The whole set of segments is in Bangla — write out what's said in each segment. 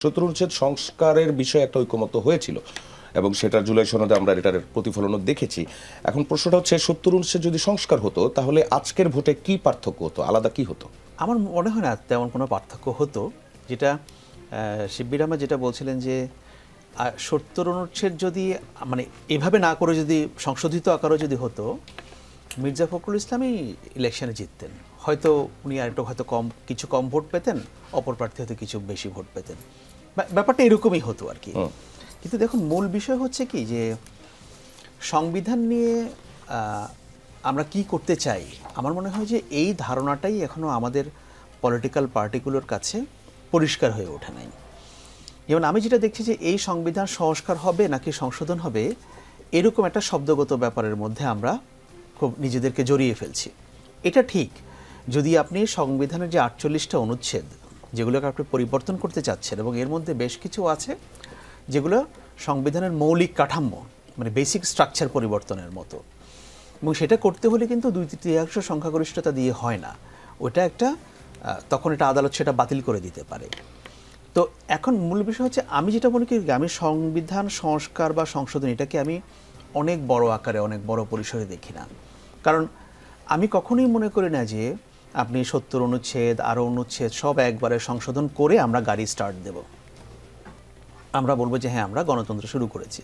৭০ অনুচ্ছেদ সংস্কারের বিষয়ে একটা ঐকমত্য হয়েছিল এবং সেটা জুলাই সনদে আমরা এটার প্রতিফলনও দেখেছি। এখন প্রশ্নটা হচ্ছে ৭০ অনুচ্ছেদ যদি সংস্কার হতো তাহলে আজকের ভোটে কি পার্থক্য হতো, আলাদা কি হতো? আমার মনে হয় না তেমন কোনো পার্থক্য হতো। যেটা শিব্বির আহমেদ যেটা বলছিলেন যে ৭০ অনুচ্ছেদ যদি মানে এভাবে না করে যদি সংশোধিত আকারে যদি হতো, মির্জা ফখরুল ইসলামই ইলেকশনে জিততেন। হয়তো উনি আরেকটু হয়তো কিছু কম ভোট পেতেন, অপর প্রার্থী হয়তো কিছু বেশি ভোট পেতেন, ব্যাপারটা এরকমই হতো আর কি। কিন্তু দেখুন, মূল বিষয় হচ্ছে কি যে সংবিধান নিয়ে আমরা কি করতে চাই। আমার মনে হয় যে এই ধারণাটাই এখনও আমাদের পলিটিক্যাল পার্টিগুলোর কাছে পরিষ্কার হয়ে ওঠে নাই। যেমন আমি যেটা দেখছি যে এই সংবিধান সংস্কার হবে নাকি সংশোধন হবে, এরকম একটা শব্দগত ব্যাপারের মধ্যে আমরা খুব নিজেদেরকে জড়িয়ে ফেলছি। এটা ঠিক, যদি আপনি সংবিধানের যে ৪৮টা অনুচ্ছেদ যেগুলোকে আপনি পরিবর্তন করতে চাচ্ছেন, এবং এর মধ্যে বেশ কিছু আছে যেগুলো সংবিধানের মৌলিক কাঠামো মানে বেসিক স্ট্রাকচার পরিবর্তনের মতো, এবং সেটা করতে হলে কিন্তু ২/৩ সংখ্যাগরিষ্ঠতা দিয়ে হয় না। ওটা একটা তখন এটা আদালত সেটা বাতিল করে দিতে পারে। তো এখন মূল বিষয় হচ্ছে, আমি যেটা মনে করি, আমি সংবিধান সংস্কার বা সংশোধন এটাকে আমি অনেক বড় আকারে অনেক বড় পরিসরে দেখি না। কারণ আমি কখনোই মনে করি না যে আপনি ৭০ অনুচ্ছেদ আরও অনুচ্ছেদ সব একবারে সংশোধন করে আমরা গাড়ি স্টার্ট দেব, আমরা বলবো যে হ্যাঁ আমরা গণতন্ত্র শুরু করেছি।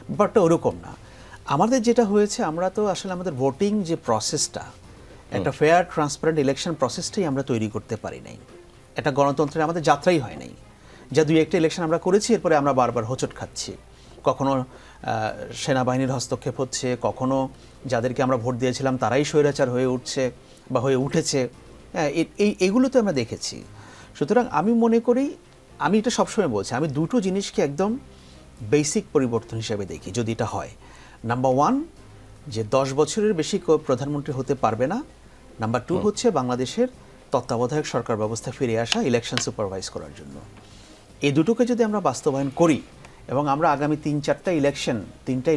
ব্যাপারটা ওরকম না। আমাদের যেটা হয়েছে, আমরা তো আসলে আমাদের ভোটিং যে প্রসেসটা, একটা ফেয়ার ট্রান্সপারেন্ট ইলেকশন প্রসেসটাই আমরা তৈরি করতে পারি নাই। এটা গণতন্ত্রের আমাদের যাত্রাই হয় নাই। যা দুই একটা ইলেকশন আমরা করেছি, এরপরে আমরা বারবার হোঁচট খাচ্ছি। কখনো সেনাবাহিনীর হস্তক্ষেপ হচ্ছে, কখনো যাদেরকে আমরা ভোট দিয়েছিলাম তারাই স্বৈরাচার হয়ে উঠছে বা হয়ে উঠেছে। এইগুলো তো আমরা দেখেছি। সুতরাং আমি মনে করি, আমি এটা সবসময় বলছি, আমি দুটো জিনিসকে একদম বেসিক পরিবর্তন হিসেবে দেখি যদি এটা হয়। নাম্বার 1, যে 10 বছরের বেশি প্রধানমন্ত্রী হতে পারবে না। নাম্বার 2 হচ্ছে বাংলাদেশের তত্ত্বাবধায়ক সরকার ব্যবস্থা ফিরে আসা, ইলেকশন সুপারভাইজ করার জন্য। এই দুটোকে যদি আমরা বাস্তবায়ন করি এবং আমরা আগামী 3-4টা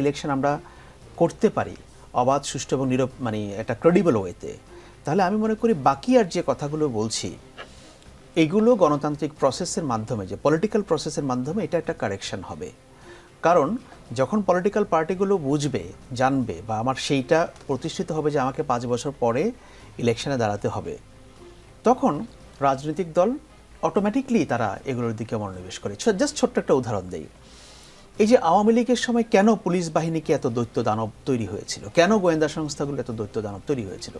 ইলেকশন আমরা করতে পারি অবাধ, সুষ্ঠু এবং মানে একটা ক্রেডিবল ওয়েতে, তাহলে আমি মনে করি বাকি আর যে কথাগুলো বলছি এইগুলো গণতান্ত্রিক প্রসেসের মাধ্যমে, যে পলিটিক্যাল প্রসেসের মাধ্যমে এটা একটা কারেকশন হবে। কারণ যখন পলিটিক্যাল পার্টিগুলো বুঝবে, জানবে, বা আমার সেইটা প্রতিষ্ঠিত হবে যে আমাকে 5 বছর পরে ইলেকশনে দাঁড়াতে হবে, তখন রাজনৈতিক দল অটোমেটিকলি তারা এগুলোর দিকে মনোনিবেশ করে। জাস্ট ছোট্ট একটা উদাহরণ দেই। এই যে আওয়ামী লীগের সময় কেন পুলিশ বাহিনীকে এত দৈত্য দানব তৈরি হয়েছিল, কেন গোয়েন্দা সংস্থাগুলো এত দৈত্য দানব তৈরি হয়েছিল?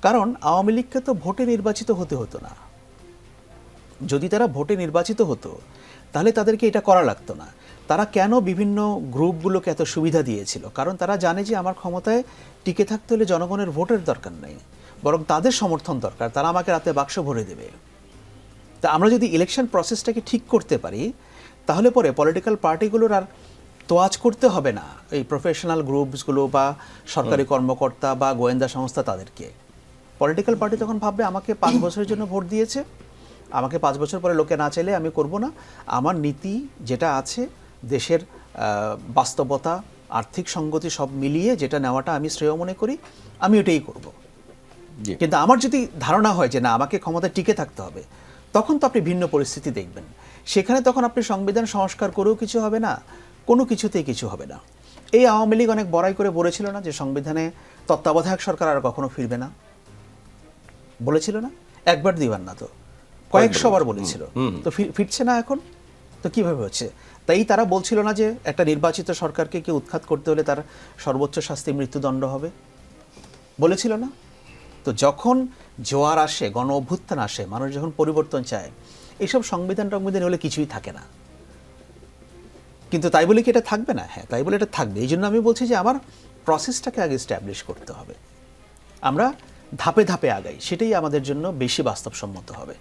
কারণ আওয়ামী লীগকে তো ভোটে নির্বাচিত হতে হতো না। যদি তারা ভোটে নির্বাচিত হতো তাহলে তাদেরকে এটা করা লাগতো না। তারা কেন বিভিন্ন গ্রুপগুলোকে এত সুবিধা দিয়েছিল? কারণ তারা জানে যে আমার ক্ষমতায় টিকে থাকতে হলে জনগণের ভোটের দরকার নেই, বরং তাদের সমর্থন দরকার, তারা আমাকে রাতে বাক্স ভরে দেবে। তা আমরা যদি ইলেকশন প্রসেসটাকে ঠিক করতে পারি, তাহলে পরে পলিটিক্যাল পার্টিগুলোর আর তোয়াজ করতে হবে না এই প্রফেশনাল গ্রুপসগুলো বা সরকারি কর্মকর্তা বা গোয়েন্দা সংস্থা তাদেরকে। পলিটিক্যাল পার্টি তখন ভাববে আমাকে 5 বছরের জন্য ভোট দিয়েছে, আমাকে 5 বছর পরে লোকে না চাইলে আমি করব না। আমার নীতি যেটা আছে, দেশের বাস্তবতা, আর্থিক সঙ্গতি সব মিলিয়ে যেটা নেওয়াটা আমি শ্রেয় মনে করি, আমি ওটাই করব। কিন্তু আমার যদি ধারণা হয় যে না আমাকে ক্ষমতায় টিকে থাকতে হবে, তখন তো আপনি ভিন্ন পরিস্থিতি দেখবেন। সেখানে তখন আপনি সংবিধান সংস্কার করেও কিছু হবে না, কোনো কিছুতেই কিছু হবে না। এই আওয়ামী লীগ অনেক বড়াই করে বলেছিল না যে সংবিধানে তত্ত্বাবধায়ক সরকার আর কখনো ফিরবে না, বলেছিল না? একবার দিবার না তো কয়েকশোবার বলেছিল। তো ফিরছে না এখন, তো কিভাবে হচ্ছে? তাই তারা বলছিল না যে একটা নির্বাচিত সরকারকে কেউ উৎখাত করতে হলে তার সর্বোচ্চ শাস্তি মৃত্যুদণ্ড হবে, বলেছিল না? তো যখন জোয়ার আসে, গণ অভ্যুত্থান আসে, মানুষ যখন পরিবর্তন চায়, এইসব সংবিধান হলে কিছুই থাকে না। কিন্তু তাই বলে কি এটা থাকবে না? হ্যাঁ, তাই বলে এটা থাকবে। এই জন্য আমি বলছি যে আমার প্রসেসটাকে আগে এস্টাবলিশ করতে হবে, আমরা ধাপে ধাপে আগাই, সেটাই আমাদের জন্য বেশি বাস্তবসম্মত হবে।